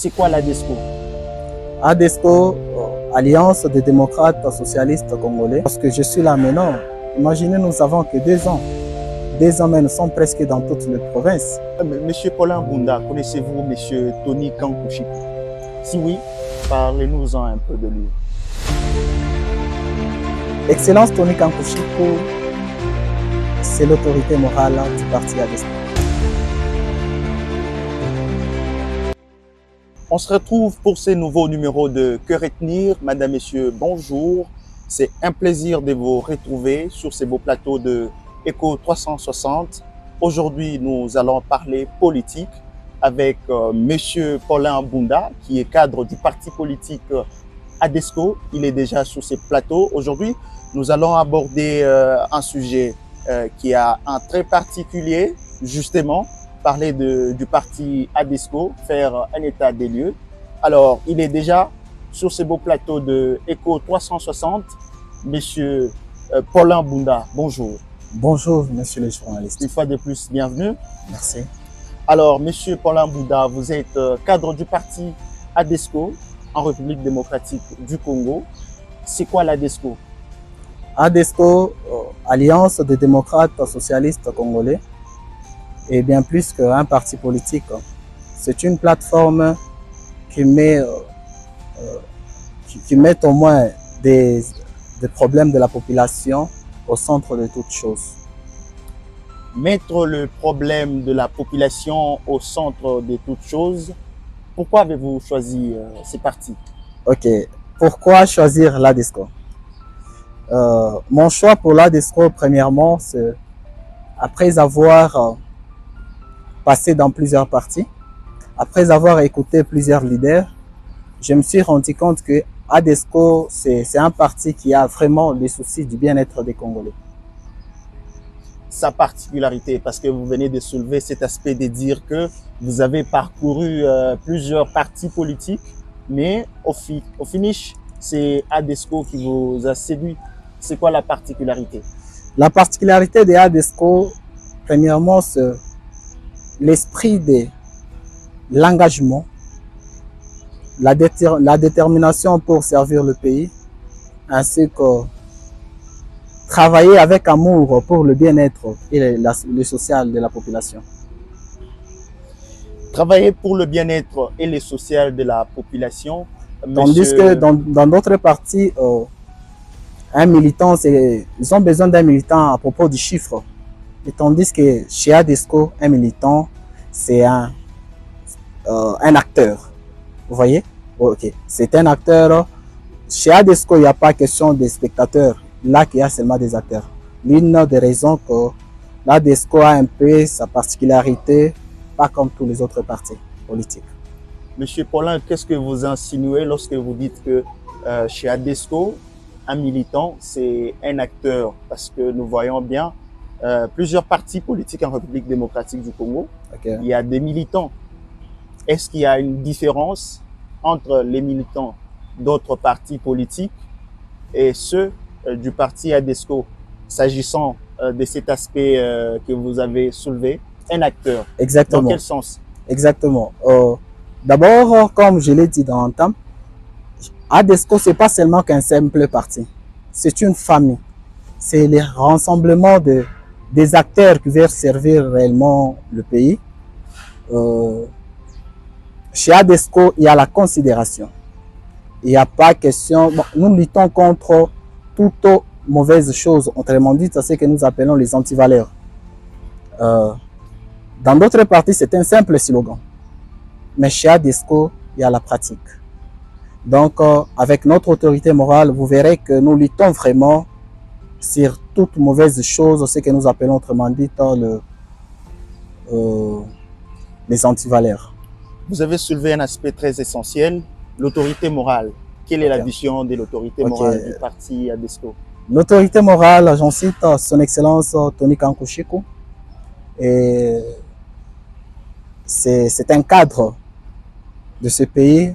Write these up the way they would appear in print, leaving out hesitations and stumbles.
C'est quoi l'ADESCO? ADESCO, Alliance des démocrates socialistes congolais. Parce que je suis là maintenant, imaginez, nous avons que 2 ans. 2 ans, mais nous sommes presque dans toutes les provinces. Monsieur Paulin Bunda, connaissez-vous Monsieur Tony Kankushiko? Si oui, parlez-nous-en un peu de lui. Excellence Tony Kankushiko, c'est l'autorité morale du parti ADESCO. On se retrouve pour ces nouveaux numéros de Que retenir. Madame, Messieurs, bonjour. C'est un plaisir de vous retrouver sur ces beaux plateaux de Echo 360. Aujourd'hui, nous allons parler politique avec Monsieur Paulin Bunda, qui est cadre du parti politique ADESCO. Il est déjà sur ces plateaux. Aujourd'hui, nous allons aborder un sujet qui a un trait particulier, justement, parler du parti ADESCO, faire un état des lieux. Alors, il est déjà sur ces beaux plateaux de Echo 360. Monsieur Paulin Bunda, bonjour. Bonjour, monsieur le journaliste. Une fois de plus, bienvenue. Merci. Alors, monsieur Paulin Bunda, vous êtes cadre du parti ADESCO en République démocratique du Congo. C'est quoi l'ADESCO? ADESCO, Alliance des démocrates socialistes congolais, et bien plus qu'un parti politique. C'est une plateforme qui met au moins des problèmes de la population au centre de toutes choses. Mettre le problème de la population au centre de toutes choses. Pourquoi avez-vous choisi ces partis? Ok, pourquoi choisir l'ADESCO? Mon choix pour l'ADESCO, premièrement, c'est après avoir passé dans plusieurs partis, après avoir écouté plusieurs leaders, je me suis rendu compte que ADESCO, c'est un parti qui a vraiment le souci du bien-être des Congolais. Sa particularité, parce que vous venez de soulever cet aspect de dire que vous avez parcouru plusieurs partis politiques, mais au finish, c'est ADESCO qui vous a séduit. C'est quoi la particularité? La particularité de ADESCO, premièrement, c'est l'esprit de l'engagement, la détermination pour servir le pays, ainsi que travailler avec amour pour le bien-être et le social de la population. Travailler pour le bien-être et le social de la population. Tandis que dans d'autres partis, un militant, ils ont besoin d'un militant à propos du chiffre. Et tandis que chez ADESCO, un militant, c'est un acteur. Vous voyez? Ok. C'est un acteur. Chez ADESCO, il n'y a pas question des spectateurs. Là, il y a seulement des acteurs. L'une des raisons que l'ADESCO a un peu sa particularité, pas comme tous les autres partis politiques. Monsieur Paulin, qu'est-ce que vous insinuez lorsque vous dites que chez ADESCO, un militant, c'est un acteur? Parce que nous voyons bien plusieurs partis politiques en République démocratique du Congo. Okay. Il y a des militants. Est-ce qu'il y a une différence entre les militants d'autres partis politiques et ceux du parti ADESCO, s'agissant de cet aspect que vous avez soulevé, un acteur? Exactement. Dans quel sens? Exactement. D'abord, comme je l'ai dit dans l'entame, ADESCO, ce n'est pas seulement qu'un simple parti. C'est une famille. C'est le rassemblement des acteurs qui veulent servir réellement le pays. Chez ADESCO, il y a la considération. Il n'y a pas question... Bon, nous luttons contre toute mauvaise chose. Autrement dit, c'est ce que nous appelons les antivaleurs. Dans d'autres partis, c'est un simple slogan. Mais chez ADESCO, il y a la pratique. Donc, avec notre autorité morale, vous verrez que nous luttons vraiment sur toute mauvaise chose, ce que nous appelons autrement dit les antivaleurs. Vous avez soulevé un aspect très essentiel, l'autorité morale. Quelle est la vision de l'autorité morale du parti ADESCO? L'autorité morale, j'en cite son excellence Tony Kankushiko. C'est un cadre de ce pays,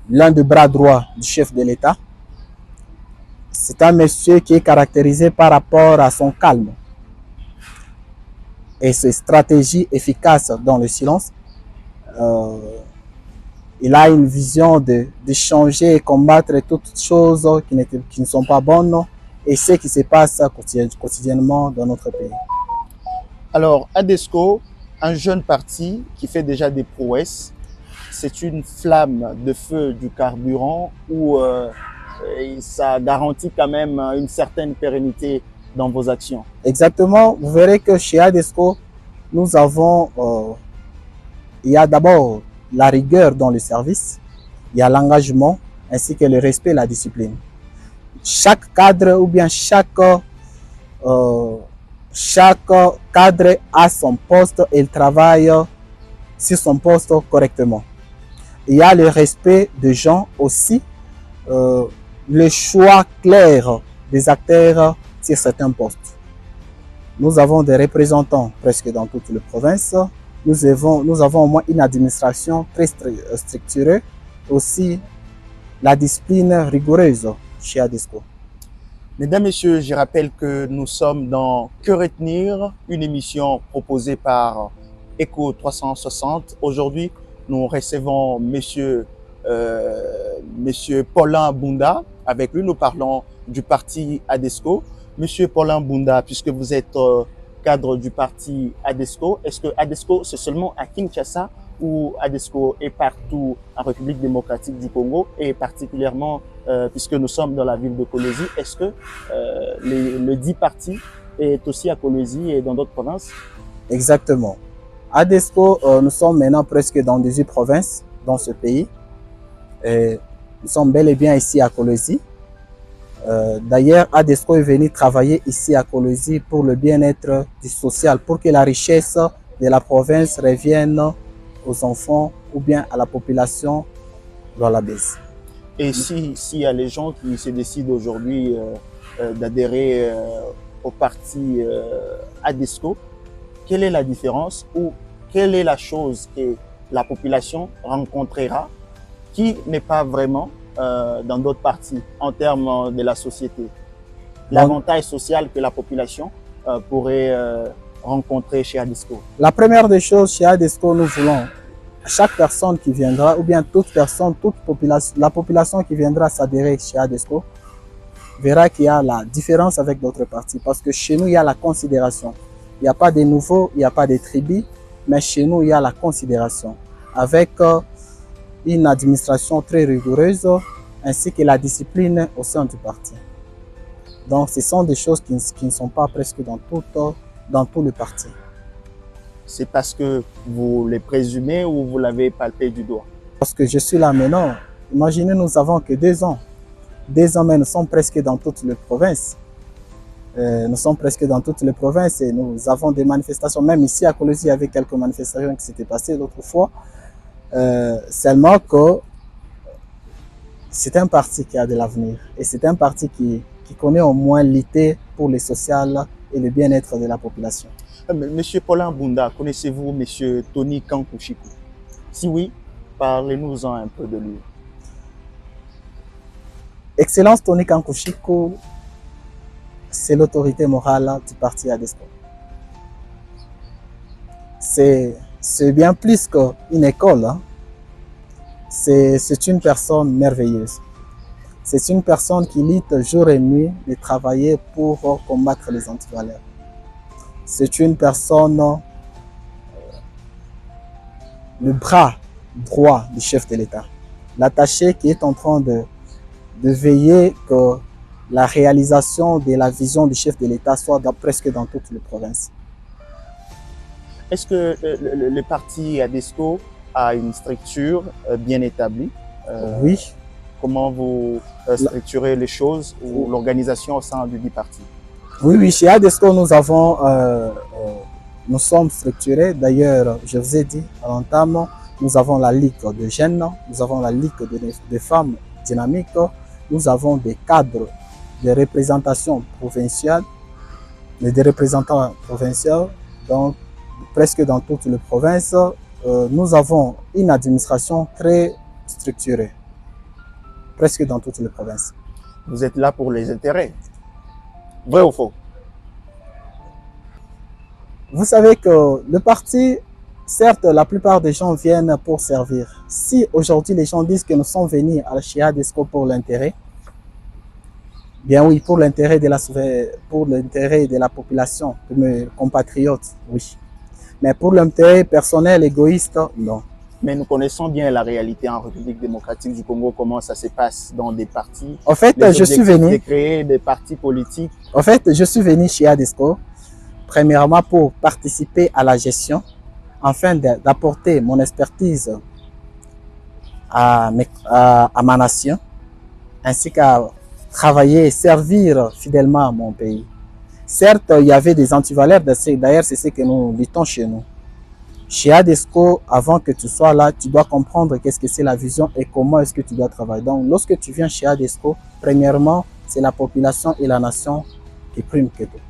l'un des bras droits du chef de l'État. C'est un monsieur qui est caractérisé par rapport à son calme et ses stratégies efficaces dans le silence. Euh, il a une vision de changer et combattre toutes choses qui ne sont pas bonnes et ce qui se passe quotidiennement dans notre pays. Alors, ADESCO, un jeune parti qui fait déjà des prouesses, c'est une flamme de feu du carburant où ça garantit quand même une certaine pérennité dans vos actions. Exactement. Vous verrez que chez ADESCO, nous avons, il y a d'abord la rigueur dans le service, il y a l'engagement ainsi que le respect et la discipline. Chaque cadre ou bien chaque cadre a son poste et il travaille sur son poste correctement. Il y a le respect des gens aussi, le choix clair des acteurs sur certains postes. Nous avons des représentants presque dans toutes les provinces. Nous avons au moins une administration très structurée, aussi la discipline rigoureuse chez ADESCO. Mesdames, Messieurs, je rappelle que nous sommes dans Que retenir, une émission proposée par Eco 360. Aujourd'hui, nous recevons Monsieur Paulin Bunda. Avec lui, nous parlons du parti ADESCO. Monsieur Paulin Bunda, puisque vous êtes cadre du parti ADESCO, est-ce que ADESCO, c'est seulement à Kinshasa ou ADESCO est partout en République démocratique du Congo et particulièrement, puisque nous sommes dans la ville de Kolwezi, est-ce que le dit parti est aussi à Kolwezi et dans d'autres provinces? Exactement. ADESCO, nous sommes maintenant presque dans 18 provinces dans ce pays. Et nous sommes bel et bien ici à Kolwezi. D'ailleurs, ADESCO est venu travailler ici à Kolwezi pour le bien-être social, pour que la richesse de la province revienne aux enfants ou bien à la population dans la baisse. Et s'il y a les gens qui se décident aujourd'hui d'adhérer au parti ADESCO, quelle est la différence ou quelle est la chose que la population rencontrera qui n'est pas vraiment dans d'autres partis en termes de la société? L'avantage social que la population pourrait rencontrer chez ADESCO. La première des choses chez ADESCO, nous voulons chaque personne qui viendra ou bien toute personne, la population qui viendra s'adhérer chez ADESCO verra qu'il y a la différence avec d'autres partis parce que chez nous, il y a la considération. Il n'y a pas de nouveaux, il n'y a pas de tribus, mais chez nous, il y a la considération avec une administration très rigoureuse ainsi que la discipline au sein du parti. Donc, ce sont des choses qui ne sont pas presque dans tout le parti. C'est parce que vous les présumez ou vous l'avez palpé du doigt? Parce que je suis là maintenant. Imaginez, nous avons que 2 ans. 2 ans, mais nous sommes presque dans toutes les provinces. Nous sommes presque dans toutes les provinces et nous avons des manifestations. Même ici à Kolwezi, il y avait quelques manifestations qui s'étaient passées l'autre fois. Seulement que c'est un parti qui a de l'avenir et c'est un parti qui connaît au moins lutter pour le social et le bien-être de la population. Monsieur Paulin Bunda, connaissez-vous Monsieur Tony Kankou-Chikou? Si oui, parlez-nous-en un peu de lui. Excellence Tony Kankou-Chikou, c'est l'autorité morale du parti ADESCO. C'est bien plus qu'une école. Hein. C'est une personne merveilleuse. C'est une personne qui lutte jour et nuit de travailler pour combattre les antivaleurs. C'est une personne, le bras droit du chef de l'État. L'attaché qui est en train de veiller que la réalisation de la vision du chef de l'État soit presque dans toutes les provinces. Est-ce que le parti ADESCO a une structure bien établie? Oui. Comment vous structurez les choses ou l'organisation au sein du parti? Oui, chez ADESCO, nous sommes structurés. D'ailleurs, je vous ai dit à l'entame, nous avons la Ligue de jeunes, nous avons la Ligue de femmes dynamiques, nous avons des cadres de représentation provinciale, des représentants provinciaux, donc presque dans toutes les provinces. Nous avons une administration très structurée, presque dans toutes les provinces. Vous êtes là pour les intérêts? Vrai ou faux? Vous savez que le parti certes, la plupart des gens viennent pour servir. Si aujourd'hui les gens disent que nous sommes venus chez ADESCO pour l'intérêt, bien oui, pour l'intérêt de la population, de mes compatriotes, oui. Mais pour l'intérêt personnel, égoïste, non. Mais nous connaissons bien la réalité en République démocratique du Congo, comment ça se passe dans des partis. En fait, je suis venu de créer des partis politiques. En fait, je suis venu chez ADESCO, premièrement pour participer à la gestion, afin d'apporter mon expertise à ma nation, ainsi qu'à travailler et servir fidèlement mon pays. Certes, il y avait des antivaleurs, d'ailleurs c'est ce que nous luttons chez nous. Chez ADESCO, avant que tu sois là, tu dois comprendre qu'est-ce que c'est la vision et comment est-ce que tu dois travailler. Donc, lorsque tu viens chez ADESCO, premièrement, c'est la population et la nation qui priment que tout.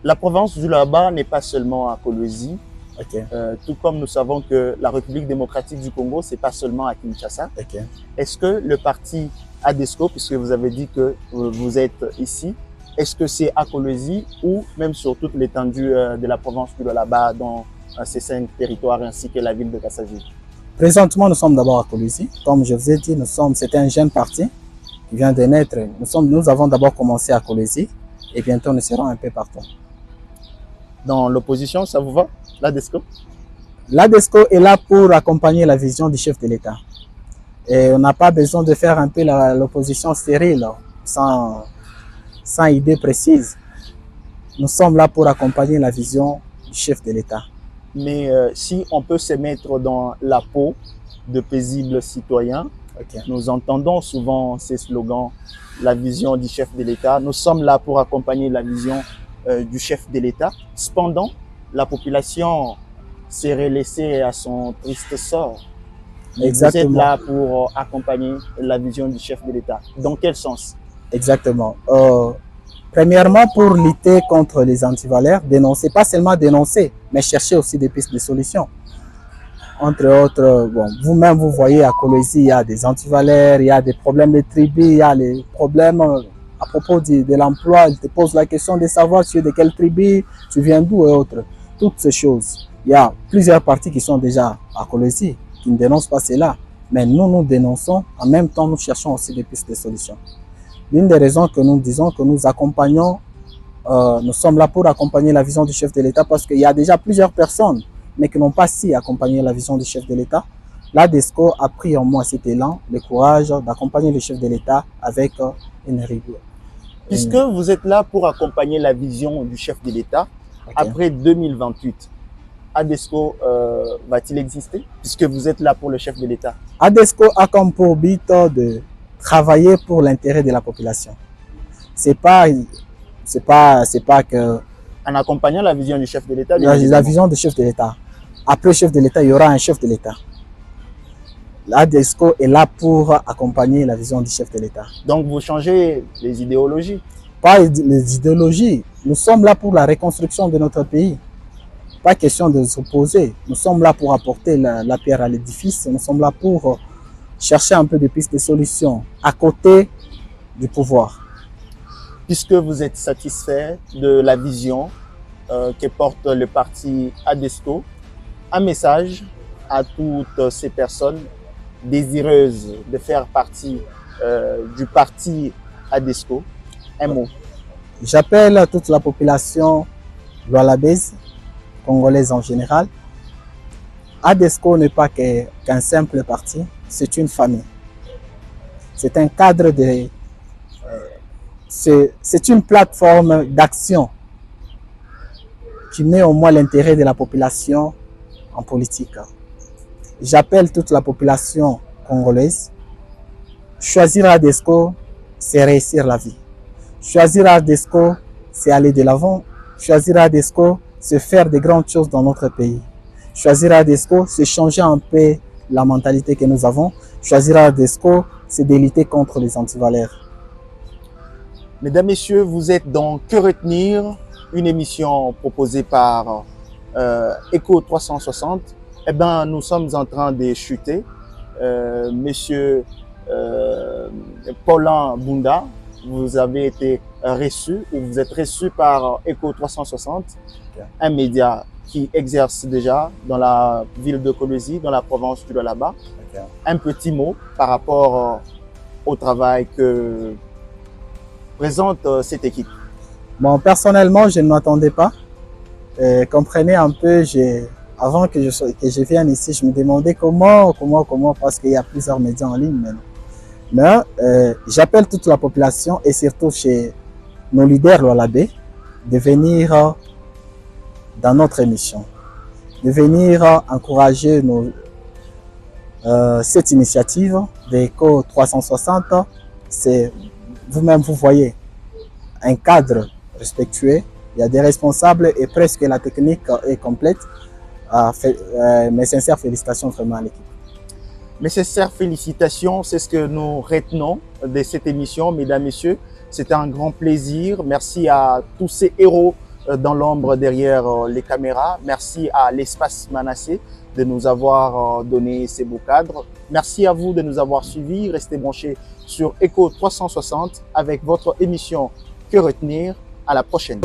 La province du Lualaba n'est pas seulement à Kolwezi. Okay. Tout comme nous savons que la République démocratique du Congo, c'est pas seulement à Kinshasa. Okay. Est-ce que le parti ADESCO, puisque vous avez dit que vous êtes ici, est-ce que c'est à Kolwezi ou même sur toute l'étendue de la province du Lualaba dans ces 5 territoires ainsi que la ville de Kassavu? Présentement, nous sommes d'abord à Kolwezi. Comme je vous ai dit, c'est un jeune parti qui vient de naître. Nous avons d'abord commencé à Kolwezi et bientôt nous serons un peu partout. Dans l'opposition, ça vous va, l'ADESCO? L'ADESCO est là pour accompagner la vision du chef de l'État. Et on n'a pas besoin de faire un peu l'opposition stérile, sans idée précise. Nous sommes là pour accompagner la vision du chef de l'État. Mais si on peut se mettre dans la peau de paisibles citoyens, okay. Nous entendons souvent ces slogans, la vision du chef de l'État. Nous sommes là pour accompagner la vision du chef de l'État. Cependant, la population serait laissée à son triste sort. Exactement. Vous êtes là pour accompagner la vision du chef de l'État. Dans quel sens? Exactement. Premièrement, pour lutter contre les antivaleurs, dénoncer, pas seulement dénoncer, mais chercher aussi des pistes de solutions. Entre autres, bon, vous-même, vous voyez à Kolwezi, il y a des antivaleurs, il y a des problèmes de tribus, il y a les problèmes à propos de l'emploi. Il te pose la question de savoir tu es de quelle tribu, tu viens d'où et autres. Toutes ces choses. Il y a plusieurs partis qui sont déjà à Kolwezi, qui ne dénoncent pas cela. Mais nous dénonçons, en même temps, nous cherchons aussi des pistes de solutions. L'une des raisons que nous disons que nous accompagnons, nous sommes là pour accompagner la vision du chef de l'État parce qu'il y a déjà plusieurs personnes, mais qui n'ont pas si accompagné la vision du chef de l'État. L'ADESCO a pris en moi cet élan, le courage d'accompagner le chef de l'État avec une rigueur. Puisque vous êtes là pour accompagner la vision du chef de l'État, okay. Après 2028, ADESCO va-t-il exister puisque vous êtes là pour le chef de l'État? ADESCO a comme pour but de travailler pour l'intérêt de la population. C'est pas que... En accompagnant la vision du chef de l'État? La vision du chef de l'État. Après le chef de l'État, il y aura un chef de l'État. L'ADESCO est là pour accompagner la vision du chef de l'État. Donc vous changez les idéologies? Pas les idéologies. Nous sommes là pour la reconstruction de notre pays. Pas question de s'opposer. Nous sommes là pour apporter la pierre à l'édifice. Nous sommes là pour chercher un peu de pistes de solutions à côté du pouvoir. Puisque vous êtes satisfait de la vision que porte le parti ADESCO, un message à toutes ces personnes désireuses de faire partie du parti ADESCO, un mot. J'appelle toute la population lualabaise, congolaise en général. ADESCO n'est pas qu'un simple parti, c'est une famille. C'est un cadre de... c'est une plateforme d'action qui met au moins l'intérêt de la population en politique. J'appelle toute la population congolaise. Choisir ADESCO, c'est réussir la vie. Choisir ADESCO, c'est aller de l'avant. Choisir ADESCO, c'est faire de grandes choses dans notre pays. Choisir ADESCO, c'est changer un peu la mentalité que nous avons. Choisir ADESCO, c'est de lutter contre les antivaleurs. Mesdames, Messieurs, vous êtes dans Que retenir, une émission proposée par Echo 360. Eh bien, nous sommes en train de chuter. Monsieur Paulin Bunda, vous avez été reçu ou vous êtes reçu par Echo 360, un média qui exercent déjà dans la ville de Kolwezi, dans la province du Lualaba. Ok. Un petit mot par rapport au travail que présente cette équipe. Bon, personnellement, je ne m'attendais pas. Comprenez un peu, avant que je vienne ici, je me demandais comment, parce qu'il y a plusieurs médias en ligne maintenant. Mais j'appelle toute la population et surtout chez nos leaders Lualabé de venir dans notre émission, de venir encourager cette initiative d'Eco 360. C'est vous-même, vous voyez, un cadre respectueux, il y a des responsables et presque la technique est complète. Mes sincères félicitations vraiment à l'équipe. Mes sincères félicitations, c'est ce que nous retenons de cette émission, mesdames, messieurs. C'était un grand plaisir. Merci à tous ces héros dans l'ombre derrière les caméras. Merci à l'Espace Manassé de nous avoir donné ces beaux cadres. Merci à vous de nous avoir suivis. Restez branchés sur Eco 360 avec votre émission Que retenir. À la prochaine.